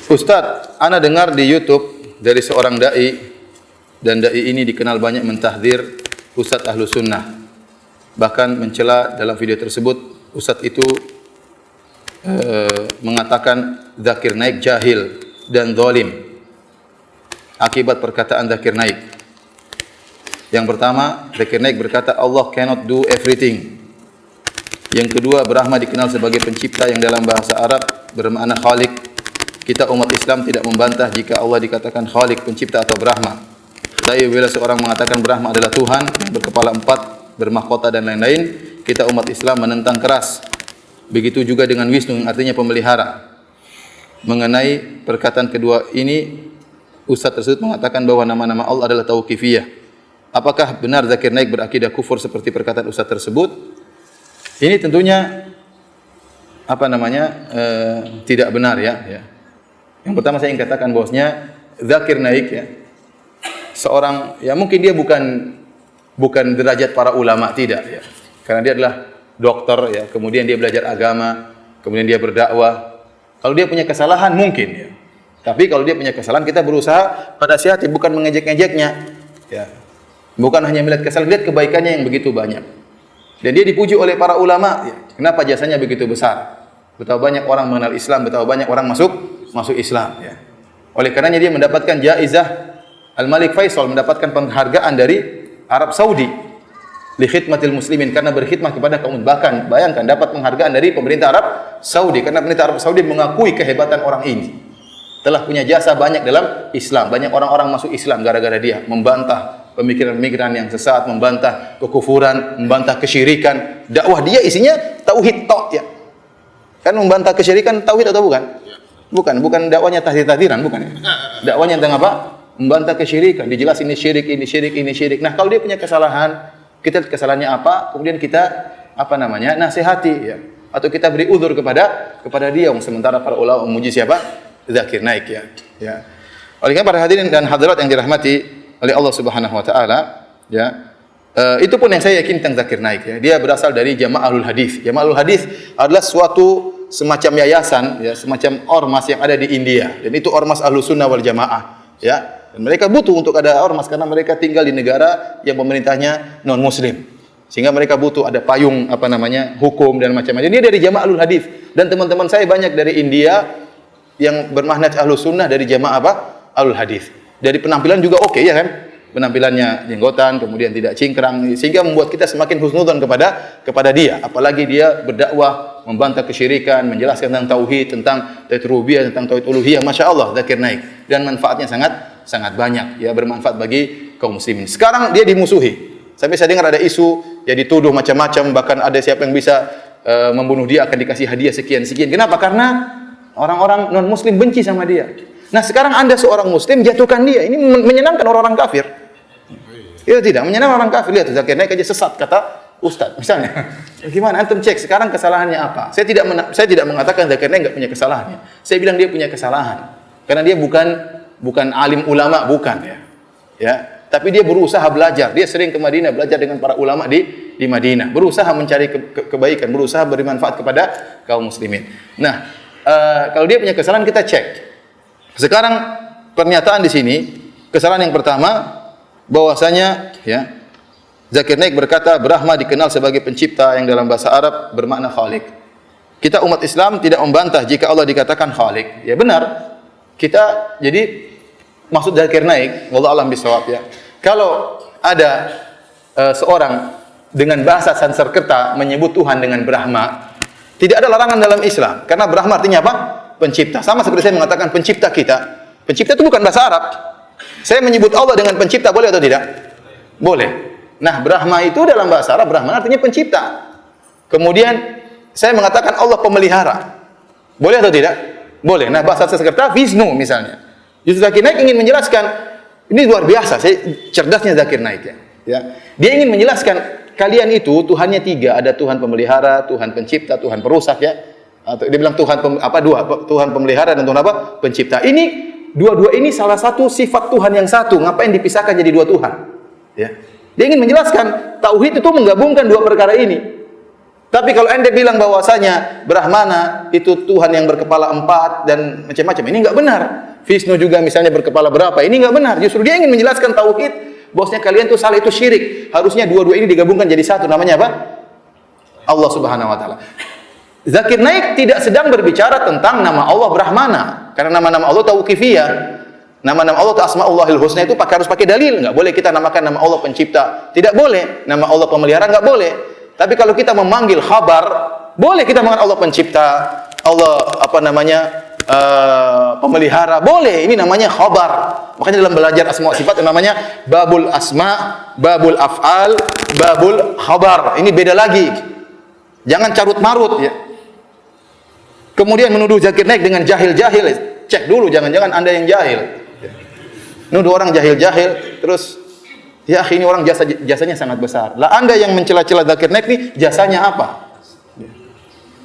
Ustadz, ana dengar di YouTube dari seorang dai, dan dai ini dikenal banyak mentahdir Ustadz Ahlu Sunnah. Bahkan mencela dalam video tersebut, Ustadz itu mengatakan Zakir Naik jahil dan zalim akibat perkataan Zakir Naik. Yang pertama, Zakir Naik berkata Allah cannot do everything. Yang kedua, Brahma dikenal sebagai pencipta yang dalam bahasa Arab bermakna Khalik. Kita umat Islam tidak membantah jika Allah dikatakan Khalik, pencipta atau Brahma. Tapi bila seorang mengatakan Brahma adalah Tuhan yang berkepala 4, bermahkota dan lain-lain, kita umat Islam menentang keras. Begitu juga dengan Wisnu yang artinya pemelihara. Mengenai perkataan kedua ini, Ustaz tersebut mengatakan bahwa nama-nama Allah adalah tauqifiyah. Apakah benar Zakir Naik berakidah kufur seperti perkataan Ustaz tersebut? Ini tentunya tidak benar ya. Yang pertama saya ingin katakan bahwasanya Zakir Naik ya, seorang ya mungkin dia bukan derajat para ulama, tidak ya. Karena dia adalah dokter ya, kemudian dia belajar agama, kemudian dia berdakwah. Kalau dia punya kesalahan mungkin ya. Tapi kalau dia punya kesalahan kita berusaha pada sihati, bukan mengejek-ngejeknya ya. Bukan hanya melihat kesalahan, lihat kebaikannya yang begitu banyak. Dan dia dipuji oleh para ulama ya. Kenapa jasanya begitu besar? Betapa banyak orang mengenal Islam, betapa banyak orang masuk Islam ya. Oleh karenanya dia mendapatkan jaizah Al-Malik Faisal, mendapatkan penghargaan dari Arab Saudi li khidmatil muslimin, karena berkhidmah kepada kaum. Bahkan bayangkan dapat penghargaan dari pemerintah Arab Saudi karena pemerintah Arab Saudi mengakui kehebatan orang ini. Telah punya jasa banyak dalam Islam. Banyak orang-orang masuk Islam gara-gara dia membantah pemikiran-pemikiran yang sesat, membantah kekufuran, membantah kesyirikan. Dakwah dia isinya tauhid tok ya. Kan membantah kesyirikan tauhid atau bukan? Bukan dakwanya tahdir-tahdiran, bukan ya. Dakwanya tentang apa? Membantah kesyirikan, dijelasin ini syirik, ini syirik, ini syirik. Nah, kalau dia punya kesalahan, kita lihat kesalahannya apa, kemudian kita nasihati ya. Atau kita beri uzur kepada dia. Sementara para ulama memuji siapa? Zakir Naik ya. Ya. Oleh karena para hadirin dan hadirat yang dirahmati oleh Allah Subhanahu wa taala, ya. Itu pun yang saya yakin tentang Zakir Naik ya. Dia berasal dari Jama'atul Hadis. Jama'atul Hadis adalah suatu semacam yayasan ya, semacam ormas yang ada di India, dan itu ormas Ahlus Sunnah wal Jamaah ya. Dan mereka butuh untuk ada ormas karena mereka tinggal di negara yang pemerintahnya non muslim. Sehingga mereka butuh ada payung hukum dan macam-macam. Ini dari Jama'atul Hadis, dan teman-teman saya banyak dari India yang bermanhaj Ahlus Sunnah dari Jamaah Ahlul Hadis. Dari penampilan juga oke ya kan? Penampilannya jenggotan, kemudian tidak cingkrang, sehingga membuat kita semakin husnudzon kepada dia. Apalagi dia berdakwah, membantah kesyirikan, menjelaskan tentang tauhid, tentang tauhid rububiyah, tentang tauhid uluhiyah. Masya Allah, Zakir Naik. Dan manfaatnya sangat banyak. Ya, bermanfaat bagi kaum muslimin. Sekarang dia dimusuhi. Sampai saya dengar ada isu, ya dituduh macam-macam, bahkan ada siapa yang bisa membunuh dia akan dikasih hadiah sekian-sekian. Kenapa? Karena orang-orang non muslim benci sama dia. Nah, sekarang Anda seorang muslim jatuhkan dia. Ini menyenangkan orang-orang kafir. Ya tidak, menyenangkan orang kafir. Lihat Zakir Naik aja sesat kata Ustaz misalnya. Gimana antum cek sekarang kesalahannya apa? Saya tidak mengatakan Zakir Naik enggak punya kesalahannya. Saya bilang dia punya kesalahan. Karena dia bukan alim ulama, bukan ya. Ya, tapi dia berusaha belajar. Dia sering ke Madinah belajar dengan para ulama di Madinah. Berusaha mencari kebaikan, berusaha beri manfaat kepada kaum muslimin. Nah, kalau dia punya kesalahan kita cek. Sekarang pernyataan di sini, kesalahan yang pertama bahwasanya ya Zakir Naik berkata Brahma dikenal sebagai pencipta yang dalam bahasa Arab bermakna Khalik. Kita umat Islam tidak membantah jika Allah dikatakan Khalik. Ya benar. Jadi maksud Zakir Naik, wallahu a'lam bishawab ya. Kalau ada seorang dengan bahasa Sanskerta menyebut Tuhan dengan Brahma, tidak ada larangan dalam Islam. Karena Brahma artinya apa? Pencipta. Sama seperti saya mengatakan pencipta kita. Pencipta itu bukan bahasa Arab. Saya menyebut Allah dengan pencipta boleh atau tidak? Boleh. Nah, Brahma itu dalam bahasa Arab, Brahman artinya pencipta. Kemudian saya mengatakan Allah pemelihara. Boleh atau tidak? Boleh. Nah, bahasa Sanskerta Wisnu misalnya. Justru Zakir Naik ingin menjelaskan, ini luar biasa, cerdasnya Zakir Naik ya. Ya. Dia ingin menjelaskan kalian itu Tuhannya 3, ada Tuhan pemelihara, Tuhan pencipta, Tuhan perusak ya. Atau dia bilang Tuhan pemelihara dan Tuhan apa? Pencipta. Ini dua-dua ini salah satu sifat Tuhan yang satu. Ngapain dipisahkan jadi dua Tuhan? Ya. Dia ingin menjelaskan tauhid itu menggabungkan dua perkara ini. Tapi kalau ente bilang bahwasanya Brahmana itu Tuhan yang berkepala 4 dan macam-macam, ini enggak benar. Vishnu juga misalnya berkepala berapa, ini enggak benar. Justru dia ingin menjelaskan tauhid, bahwasanya kalian tuh salah, itu syirik. Harusnya dua-dua ini digabungkan jadi satu, namanya apa? Allah Subhanahu wa taala. Zakir Naik tidak sedang berbicara tentang nama Allah Brahmana, karena nama-nama Allah tauqifiyah. Nama-nama Allah atau Asmaullahil Husna itu harus pakai dalil. Enggak boleh kita namakan nama Allah pencipta, tidak boleh. Nama Allah pemelihara enggak boleh. Tapi kalau kita memanggil khabar, boleh kita memanggil Allah pencipta, Allah pemelihara, boleh. Ini namanya khabar. Makanya dalam belajar asma sifat namanya babul asma, babul af'al, babul khabar. Ini beda lagi. Jangan carut marut ya. Kemudian menuduh Zakir Naik dengan jahil-jahil. Cek dulu, jangan-jangan Anda yang jahil. Nuduh orang jahil-jahil terus ya ini orang jasanya sangat besar. Lah Anda yang mencela-cela Zakir Naik nih jasanya apa?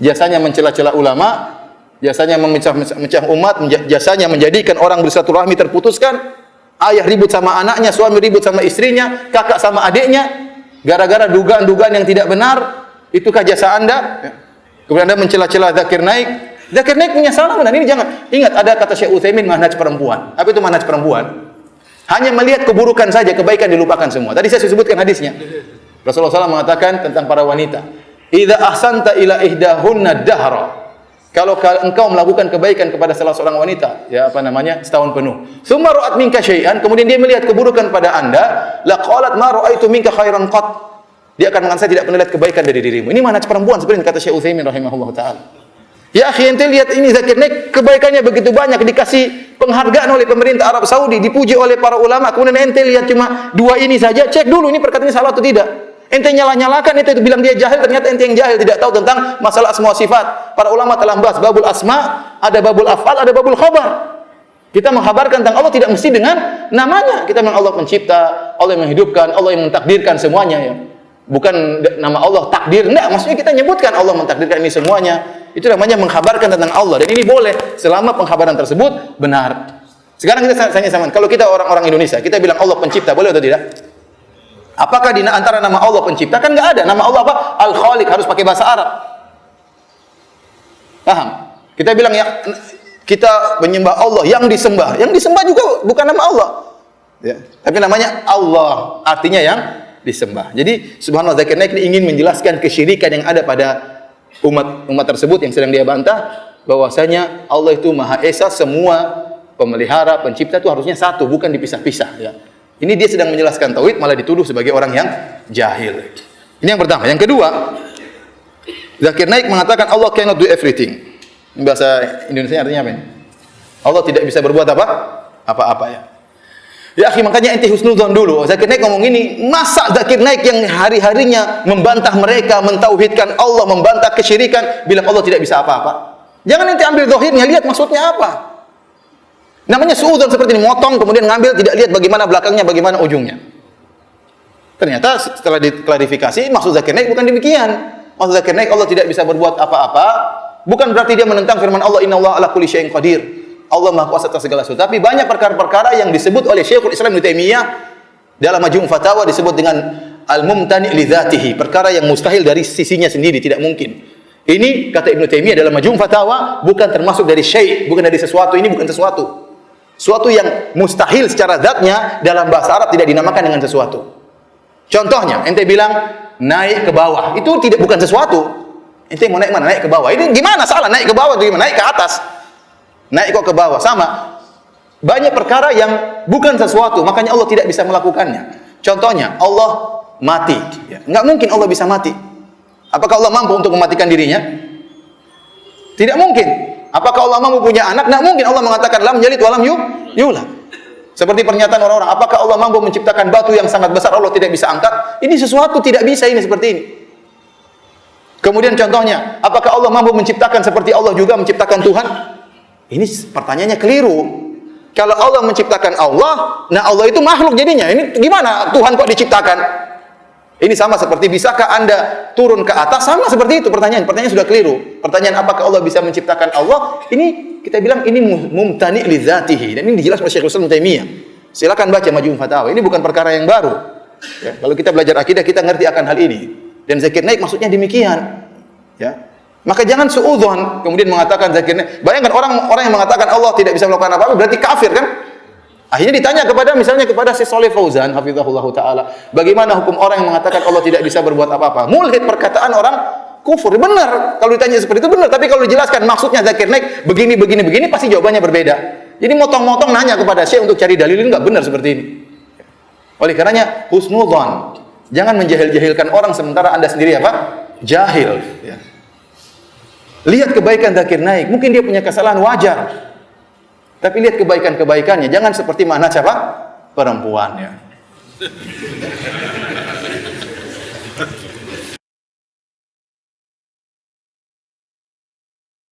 Jasanya mencela-cela ulama, jasanya memecah umat, jasanya menjadikan orang bersilaturahmi terputuskan, ayah ribut sama anaknya, suami ribut sama istrinya, kakak sama adiknya, gara-gara dugaan-dugaan yang tidak benar. Itukah jasa Anda? Kemudian Anda mencela-cela Zakir Naik. Zakir Naik punya salah benar. Ini jangan. Ingat ada kata Syekh Utsaimin manhaj perempuan. Apa itu manhaj perempuan? Hanya melihat keburukan saja, kebaikan dilupakan semua. Tadi saya sebutkan hadisnya. Rasulullah SAW mengatakan tentang para wanita, "Idza ahsanta ila ihdahunna dahra." Kalau engkau melakukan kebaikan kepada salah seorang wanita, setahun penuh. Tsumma ra'at minka syai'an, kemudian dia melihat keburukan pada Anda, la qalat ma ra'aitu minka khairan qat. Dia akan mengatakan saya tidak pernah lihat kebaikan dari dirimu. Ini manhaj perempuan seperti kata Syekh Utsaimin rahimahullah taala. Ya akhi, ente lihat ini Zakir Naik kebaikannya begitu banyak, dikasih penghargaan oleh pemerintah Arab Saudi, dipuji oleh para ulama. Kemudian ente lihat cuma 2 ini saja, cek dulu ini perkataannya salah atau tidak. Ente nyalah-nyalakan, ente itu bilang dia jahil, ternyata ente yang jahil, tidak tahu tentang masalah asma sifat. Para ulama telah membahas babul asma, ada babul af'al, ada babul khabar. Kita mengkhabarkan tentang Allah tidak mesti dengan namanya. Kita memang Allah pencipta, Allah yang menghidupkan, Allah yang mentakdirkan semuanya ya. Bukan nama Allah takdir, enggak, maksudnya kita nyebutkan Allah mentakdirkan ini semuanya. Itu namanya mengkhabarkan tentang Allah, dan ini boleh selama pengkhabaran tersebut benar. Sekarang kita tanya sama, kalau kita orang-orang Indonesia, kita bilang Allah pencipta, boleh atau tidak? Apakah di antara nama Allah pencipta? Kan enggak ada. Nama Allah apa? Al-Khaliq, harus pakai bahasa Arab. Paham? Kita bilang ya, kita menyembah Allah yang disembah. Yang disembah juga bukan nama Allah. Ya, tapi namanya Allah, artinya yang disembah. Jadi subhanallah, Zakir Naik ini ingin menjelaskan kesyirikan yang ada pada umat tersebut yang sedang dia bantah, bahwasanya Allah itu Maha Esa, semua pemelihara, pencipta itu harusnya satu, bukan dipisah-pisah ya. Ini dia sedang menjelaskan tauhid malah dituduh sebagai orang yang jahil. Ini yang pertama. Yang kedua, Zakir Naik mengatakan Allah cannot do everything. Ini bahasa Indonesia artinya apa ini? Allah tidak bisa berbuat apa-apa ya. Ya akhi, makanya ente husnudzon dulu. Zakir Naik ngomong ini, masa Zakir Naik yang hari-harinya membantah mereka, mentauhidkan Allah, membantah kesyirikan, bilang Allah tidak bisa apa-apa. Jangan ente ambil zahirnya, lihat maksudnya apa. Namanya suudzon seperti ini, motong kemudian ngambil, tidak lihat bagaimana belakangnya, bagaimana ujungnya. Ternyata setelah diklarifikasi, maksud Zakir Naik bukan demikian. Maksud Zakir Naik Allah tidak bisa berbuat apa-apa, bukan berarti dia menentang firman Allah, innallaha ala kulli syai'in qadir. Allah Maha Kuasa atas segala sesuatu. Tapi banyak perkara-perkara yang disebut oleh Syekhul Islam Ibnu Taimiyah dalam Majmu' Fatawa disebut dengan al-mumtani' li dzatihi, perkara yang mustahil dari sisinya sendiri, tidak mungkin. Ini kata Ibnu Taimiyah dalam Majmu' Fatawa bukan termasuk dari syai', bukan dari sesuatu, ini bukan sesuatu. Suatu yang mustahil secara zatnya dalam bahasa Arab tidak dinamakan dengan sesuatu. Contohnya, ente bilang naik ke bawah, itu bukan sesuatu. Ente mau naik mana? Naik ke bawah. Ini gimana salah? Naik ke bawah atau gimana? Naik ke atas. Naik kok ke bawah, sama. Banyak perkara yang bukan sesuatu, makanya Allah tidak bisa melakukannya. Contohnya, Allah mati. Enggak mungkin Allah bisa mati. Apakah Allah mampu untuk mematikan dirinya? Tidak mungkin. Apakah Allah mampu punya anak? Enggak mungkin. Allah mengatakan lam yalid wa lam yulad. Seperti pernyataan orang-orang, apakah Allah mampu menciptakan batu yang sangat besar Allah tidak bisa angkat? Ini sesuatu tidak bisa, ini seperti ini. Kemudian contohnya, apakah Allah mampu menciptakan seperti Allah juga menciptakan Tuhan? Ini pertanyaannya keliru. Kalau Allah menciptakan Allah, nah Allah itu makhluk jadinya. Ini gimana Tuhan kok diciptakan? Ini sama seperti bisakah Anda turun ke atas? Sama seperti itu pertanyaan. Pertanyaan sudah keliru. Pertanyaan apakah Allah bisa menciptakan Allah? Ini kita bilang ini mumtani' li dzatihi. Dan ini dijelaskan oleh Syekhul Islam Ibnu Taimiyah. Silakan baca Majmu' Fatawa. Ini bukan perkara yang baru. Ya, kalau kita belajar akidah kita ngerti akan hal ini. Dan Zakir Naik maksudnya demikian. Ya. Maka jangan suudzon kemudian mengatakan zakir naik. Bayangkan orang yang mengatakan Allah tidak bisa melakukan apa-apa berarti kafir kan? Akhirnya ditanya misalnya kepada si Shalih Fauzan hafizahullah taala, bagaimana hukum orang yang mengatakan Allah tidak bisa berbuat apa-apa? Mulhid, perkataan orang kufur. Benar. Kalau ditanya seperti itu benar, tapi kalau dijelaskan maksudnya zakir naik begini pasti jawabannya berbeda. Jadi motong-motong nanya kepada Syekh untuk cari dalil enggak benar seperti ini. Oleh karenanya husnudzon. Jangan menjahil-jahilkan orang sementara Anda sendiri apa? Jahil, ya. Lihat kebaikan zakir naik, mungkin dia punya kesalahan wajar. Tapi lihat kebaikan-kebaikannya, jangan seperti mana siapa? Perempuannya.